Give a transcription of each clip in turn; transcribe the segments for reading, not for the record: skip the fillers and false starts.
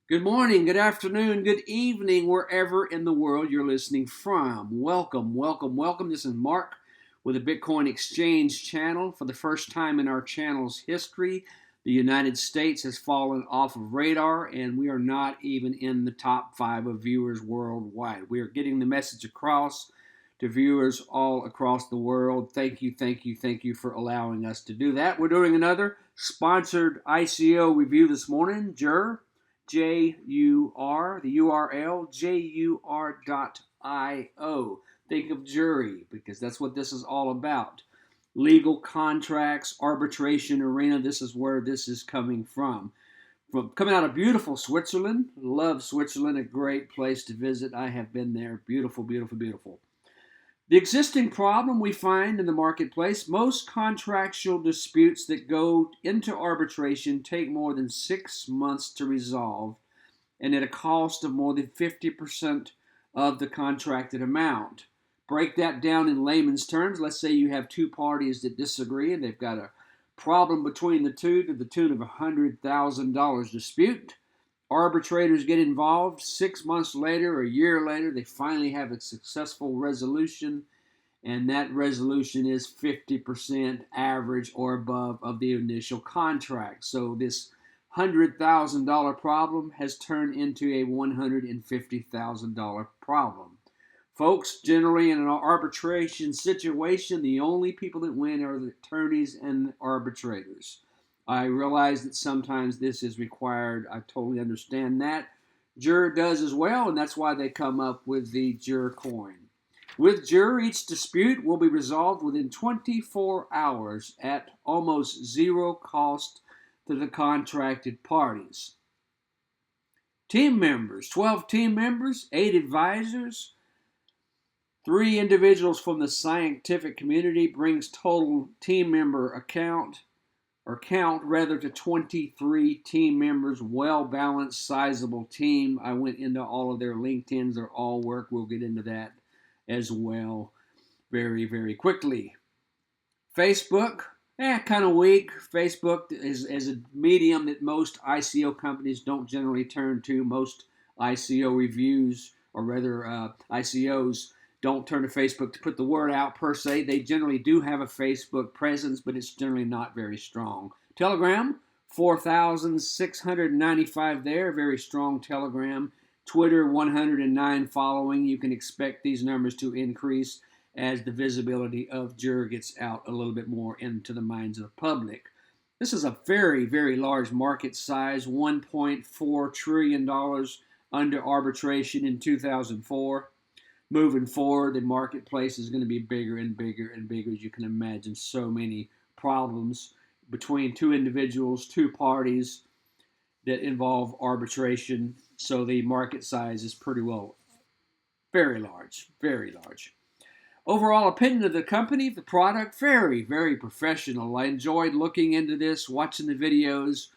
Good morning, good afternoon, good evening, wherever in the world you're listening from. Welcome, welcome, welcome. This is Mark with the Bitcoin Exchange channel. For the first time in our channel's history, the United States has fallen off of radar, and we are not even in the top 5 of viewers worldwide. We are getting the message across to viewers all across the world. Thank you, thank you, thank you for allowing us to do that. We're doing another sponsored ICO review this morning. JUR. JUR, the URL, JUR.io. Think of jury, because that's what this is all about. Legal contracts, arbitration arena, this is where this is coming from. Coming out of beautiful Switzerland. Love Switzerland, a great place to visit. I have been there. Beautiful, beautiful, beautiful. The existing problem we find in the marketplace, most contractual disputes that go into arbitration take more than 6 months to resolve, and at a cost of more than 50% of the contracted amount. Break that down in layman's terms. Let's say you have two parties that disagree and they've got a problem between the two to the tune of $100,000 dispute. Arbitrators get involved. 6 months later, a year later, they finally have a successful resolution, and that resolution is 50% average or above of the initial contract. So this $100,000 problem has turned into a $150,000 problem. Folks, generally in an arbitration situation, the only people that win are the attorneys and the arbitrators. I realize that sometimes this is required. I totally understand that. JUR does as well, and that's why they come up with the JUR coin. With JUR, each dispute will be resolved within 24 hours at almost zero cost to the contracted parties. Team members, 12 team members, 8 advisors, 3 individuals from the scientific community brings total team member count to 23 team members. Well-balanced, sizable team. I went into all of their LinkedIns. They're all work. We'll get into that as well very, very quickly. Facebook, kind of weak. Facebook is a medium that most ICO companies don't generally turn to. Most ICO reviews, or rather ICOs, don't turn to Facebook to put the word out per se. They generally do have a Facebook presence, but it's generally not very strong. Telegram, 4,695 there, very strong Telegram. Twitter, 109 following. You can expect these numbers to increase as the visibility of JUR gets out a little bit more into the minds of the public. This is a very, very large market size, $1.4 trillion under arbitration in 2004. Moving forward, the marketplace is going to be bigger and bigger and bigger. As you can imagine, so many problems between two individuals, two parties that involve arbitration. So the market size is pretty well very large, very large. Overall opinion of the company, the product, very, very professional. I enjoyed looking into this, watching the videos,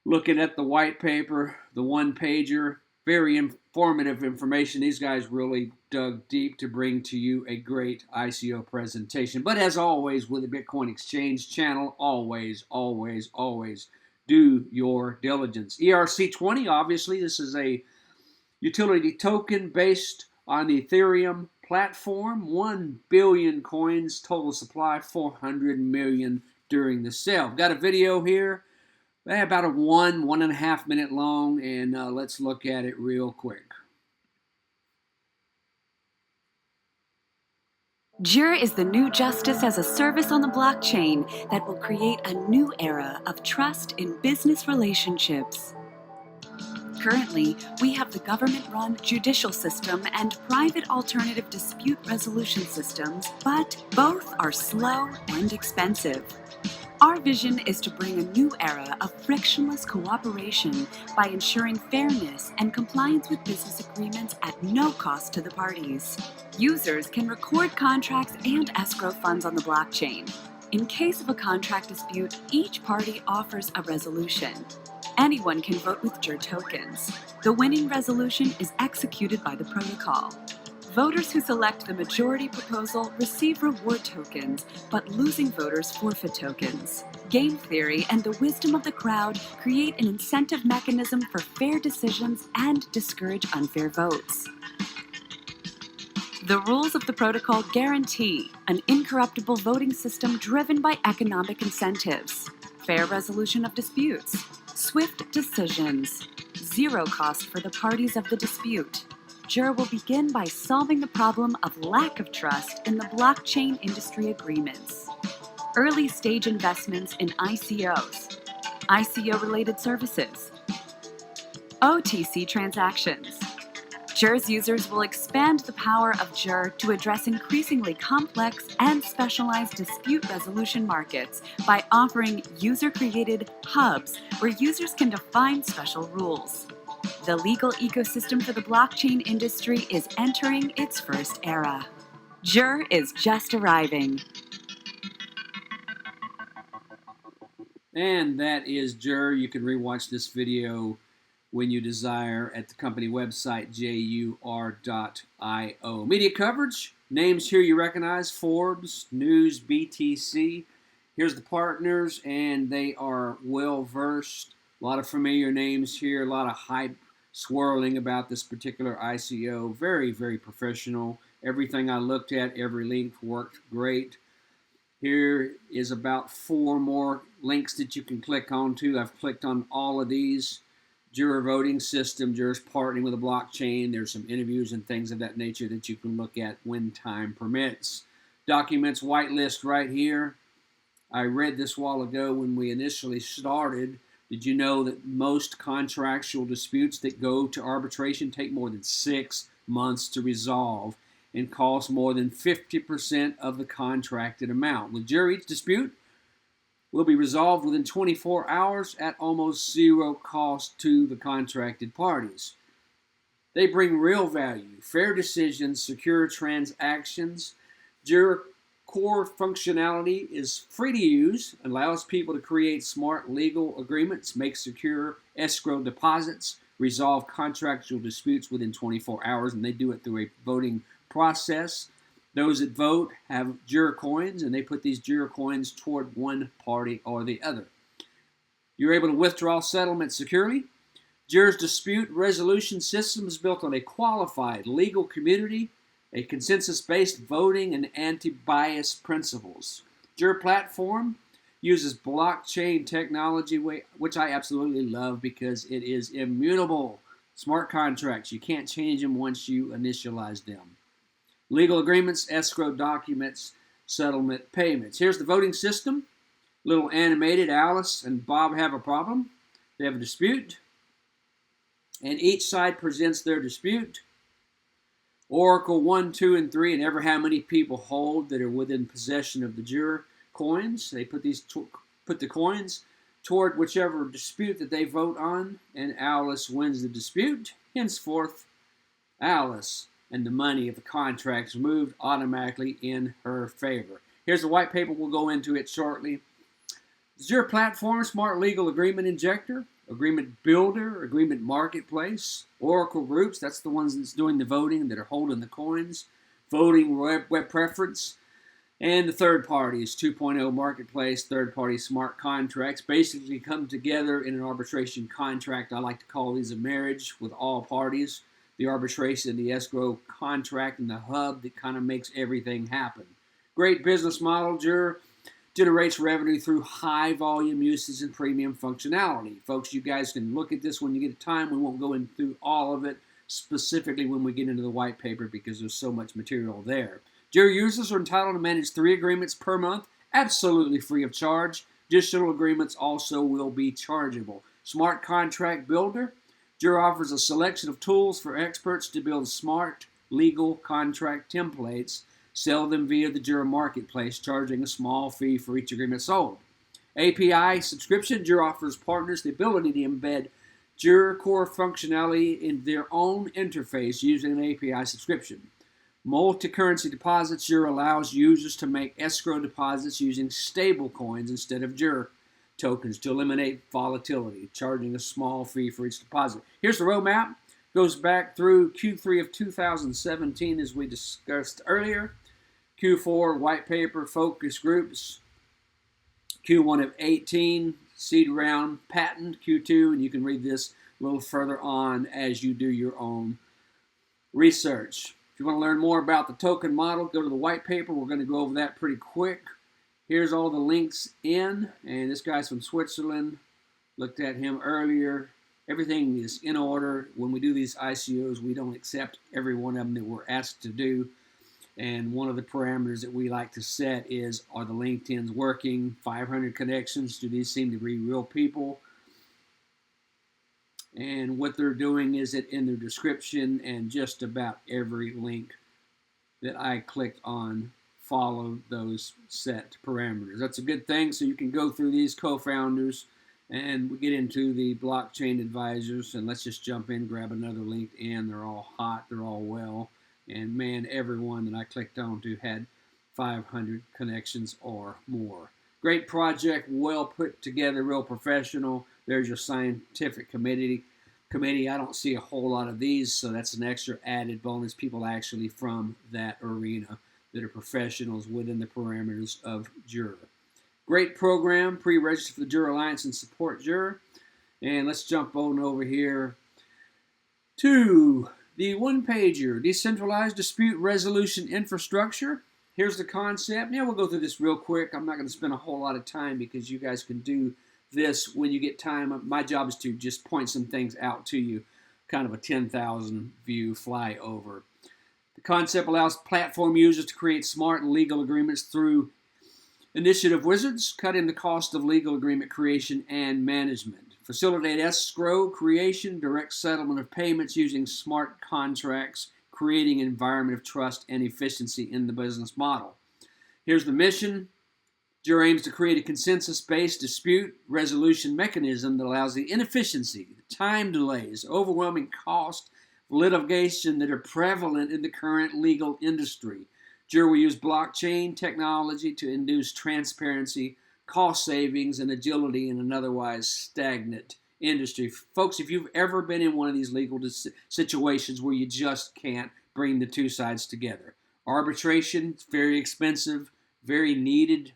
looking at the white paper, the one-pager. Very informative information. These guys really dug deep to bring to you a great ICO presentation. But as always with the Bitcoin Exchange channel, always, always, always do your diligence. ERC20, obviously, this is a utility token based on the Ethereum platform. 1 billion coins, total supply, 400 million during the sale. Got a video here. About a 1.5 minute long, and let's look at it real quick. JUR is the new justice as a service on the blockchain that will create a new era of trust in business relationships. Currently, we have the government-run judicial system and private alternative dispute resolution systems, but both are slow and expensive. Our vision is to bring a new era of frictionless cooperation by ensuring fairness and compliance with business agreements at no cost to the parties. Users can record contracts and escrow funds on the blockchain. In case of a contract dispute, each party offers a resolution. Anyone can vote with JUR tokens. The winning resolution is executed by the protocol. Voters who select the majority proposal receive reward tokens, but losing voters forfeit tokens. Game theory and the wisdom of the crowd create an incentive mechanism for fair decisions and discourage unfair votes. The rules of the protocol guarantee an incorruptible voting system driven by economic incentives, fair resolution of disputes, swift decisions, zero cost for the parties of the dispute. JUR will begin by solving the problem of lack of trust in the blockchain industry agreements. Early stage investments in ICOs, ICO-related services, OTC transactions. JUR's users will expand the power of JUR to address increasingly complex and specialized dispute resolution markets by offering user-created hubs where users can define special rules. The legal ecosystem for the blockchain industry is entering its first era. JUR is just arriving. And that is JUR. You can rewatch this video when you desire at the company website, JUR.io. Media coverage, names here you recognize, Forbes, News, BTC. Here's the partners, and they are well-versed. A lot of familiar names here, a lot of hype swirling about this particular ICO. Very, very professional. Everything I looked at, every link worked great. Here is about 4 more links that you can click on to. I've clicked on all of these. JUR voting system, JUR's partnering with a blockchain. There's some interviews and things of that nature that you can look at when time permits. Documents whitelist right here. I read this a while ago when we initially started. Did you know that most contractual disputes that go to arbitration take more than 6 months to resolve and cost more than 50% of the contracted amount? With JUR, each dispute will be resolved within 24 hours at almost zero cost to the contracted parties. They bring real value, fair decisions, secure transactions. JUR Core functionality is free to use, allows people to create smart legal agreements, make secure escrow deposits, resolve contractual disputes within 24 hours, and they do it through a voting process. Those that vote have JUR coins, and they put these JUR coins toward one party or the other. You're able to withdraw settlement securely. JUR's dispute resolution system is built on a qualified legal community, a consensus-based voting, and anti-bias principles. JUR platform uses blockchain technology, which I absolutely love because it is immutable. Smart contracts, you can't change them once you initialize them. Legal agreements, escrow documents, settlement payments. Here's the voting system. Little animated, Alice and Bob have a problem. They have a dispute, and each side presents their dispute. Oracle 1, 2, and 3, and ever how many people hold that are within possession of the JUR coins. They put the coins toward whichever dispute that they vote on, and Alice wins the dispute. Henceforth, Alice and the money of the contract is moved automatically in her favor. Here's the white paper. We'll go into it shortly. JUR platform, smart legal agreement injector, agreement builder, agreement marketplace, Oracle groups, that's the ones that's doing the voting, that are holding the coins, voting web preference, and the third party is 2.0 marketplace, third party smart contracts, basically come together in an arbitration contract. I like to call these a marriage with all parties. The arbitration, the escrow contract, and the hub that kind of makes everything happen. Great business model. JUR generates revenue through high volume usage and premium functionality. Folks, you guys can look at this when you get time. We won't go into all of it specifically when we get into the white paper because there's so much material there. JUR users are entitled to manage 3 agreements per month, absolutely free of charge. Additional agreements also will be chargeable. Smart contract builder. JUR offers a selection of tools for experts to build smart legal contract templates. Sell them via the JUR marketplace, charging a small fee for each agreement sold. API subscription. JUR offers partners the ability to embed JUR Core functionality in their own interface using an API subscription. Multi-currency deposits. JUR allows users to make escrow deposits using stable coins instead of JUR tokens to eliminate volatility, charging a small fee for each deposit. Here's the roadmap. Goes back through Q3 of 2017 as we discussed earlier. Q4 white paper focus groups. Q1 of 18 seed round patent. Q2, and you can read this a little further on as you do your own research. If you want to learn more about the token model, go to the white paper. We're going to go over that pretty quick. Here's all the links in, and this guy's from Switzerland. Looked at him earlier. Everything is in order. When we do these ICOs, we don't accept every one of them that we're asked to do. And one of the parameters that we like to set is, are the LinkedIn's working? 500 connections. Do these seem to be real people? And what they're doing is it in their description, and just about every link that I clicked on followed those set parameters. That's a good thing. So you can go through these co-founders and we get into the blockchain advisors, and let's just jump in, grab another LinkedIn. They're all hot, they're all well. And man, everyone that I clicked on to had 500 connections or more. Great project, well put together, real professional. There's your scientific committee. I don't see a whole lot of these, so that's an extra added bonus. People actually from that arena that are professionals within the parameters of JUR. Great program, pre-register for the JUR Alliance and support JUR. And let's jump on over here to the one-pager, Decentralized Dispute Resolution Infrastructure. Here's the concept. Now we'll go through this real quick. I'm not going to spend a whole lot of time because you guys can do this when you get time. My job is to just point some things out to you, kind of a 10,000 view flyover. The concept allows platform users to create smart and legal agreements through initiative wizards, cutting the cost of legal agreement creation and management. Facilitate escrow creation, direct settlement of payments using smart contracts, creating an environment of trust and efficiency in the business model. Here's the mission. JUR aims to create a consensus-based dispute resolution mechanism that allows the inefficiency, the time delays, overwhelming cost of litigation that are prevalent in the current legal industry. JUR will use blockchain technology to induce transparency, cost savings, and agility in an otherwise stagnant industry. Folks, if you've ever been in one of these legal situations where you just can't bring the two sides together. Arbitration, very expensive, very needed.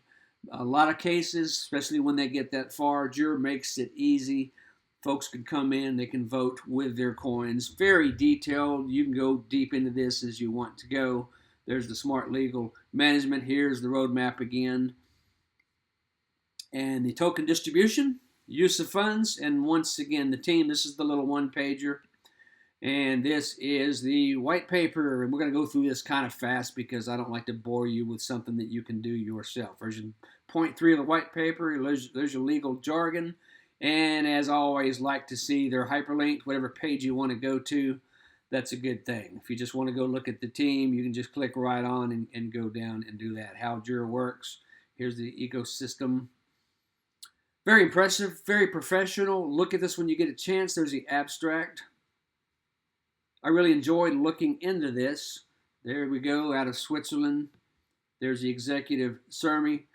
A lot of cases, especially when they get that far, JUR makes it easy. Folks can come in, they can vote with their coins. Very detailed. You can go deep into this as you want to go. There's the smart legal management. Here's the roadmap again. And the token distribution, use of funds, and once again, the team. This is the little one-pager. And this is the white paper. And we're going to go through this kind of fast because I don't like to bore you with something that you can do yourself. Version 0.3 of the white paper. There's your legal jargon. And as always, like to see they're hyperlinked, whatever page you want to go to. That's a good thing. If you just want to go look at the team, you can just click right on and go down and do that. How JUR works. Here's the ecosystem. Very impressive, very professional. Look at this when you get a chance. There's the abstract. I really enjoyed looking into this. There we go, out of Switzerland. There's the executive summary.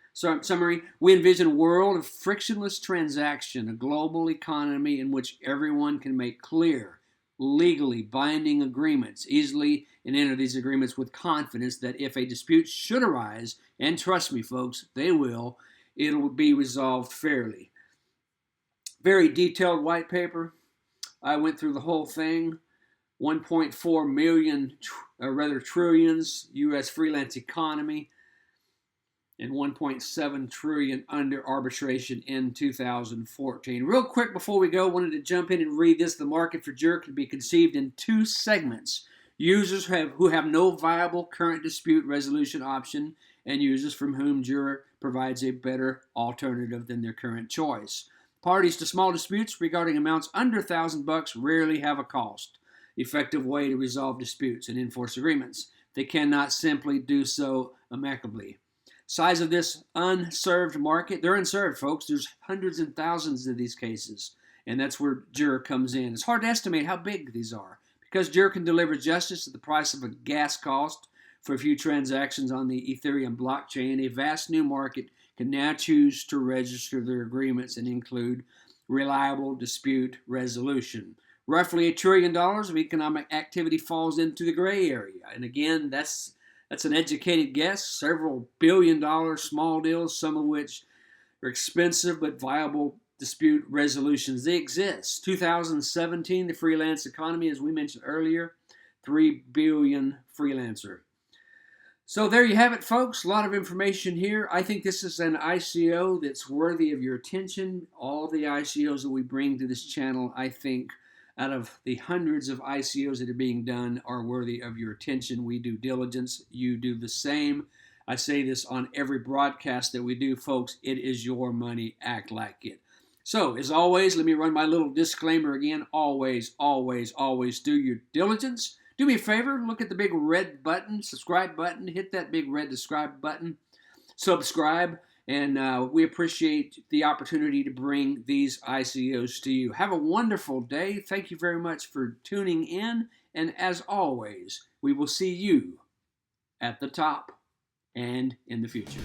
We envision a world of frictionless transaction, a global economy in which everyone can make clear, legally binding agreements easily and enter these agreements with confidence that if a dispute should arise, and trust me folks, they will, it'll be resolved fairly. Very detailed white paper. I went through the whole thing. 1.4 million, trillions, U.S. freelance economy, and 1.7 trillion under arbitration in 2014. Real quick before we go, wanted to jump in and read this. The market for JUR can be conceived in two segments. Users who have no viable current dispute resolution option, and users from whom JUR provides a better alternative than their current choice. Parties to small disputes regarding amounts under $1,000 rarely have a cost-effective way to resolve disputes and enforce agreements. They cannot simply do so amicably. Size of this unserved market, they're unserved, folks. There's hundreds and thousands of these cases, and that's where JUR comes in. It's hard to estimate how big these are because JUR can deliver justice at the price of a gas cost for a few transactions on the Ethereum blockchain. A vast new market can now choose to register their agreements and include reliable dispute resolution. Roughly $1 trillion of economic activity falls into the gray area. And again, that's an educated guess. Several $billion small deals, some of which are expensive but viable dispute resolutions. They exist. 2017, the freelance economy, as we mentioned earlier, 3 billion freelancer. So there you have it, folks. A lot of information here. I think this is an ICO that's worthy of your attention. All the ICOs that we bring to this channel, I think, out of the hundreds of ICOs that are being done, are worthy of your attention. We do diligence. You do the same. I say this on every broadcast that we do, folks. It is your money. Act like it. So, as always, let me run my little disclaimer again. Always, always, always do your diligence. Do me a favor, look at the big red button, subscribe button. Hit that big red subscribe button. Subscribe. And we appreciate the opportunity to bring these ICOs to you. Have a wonderful day. Thank you very much for tuning in. And as always, we will see you at the top and in the future.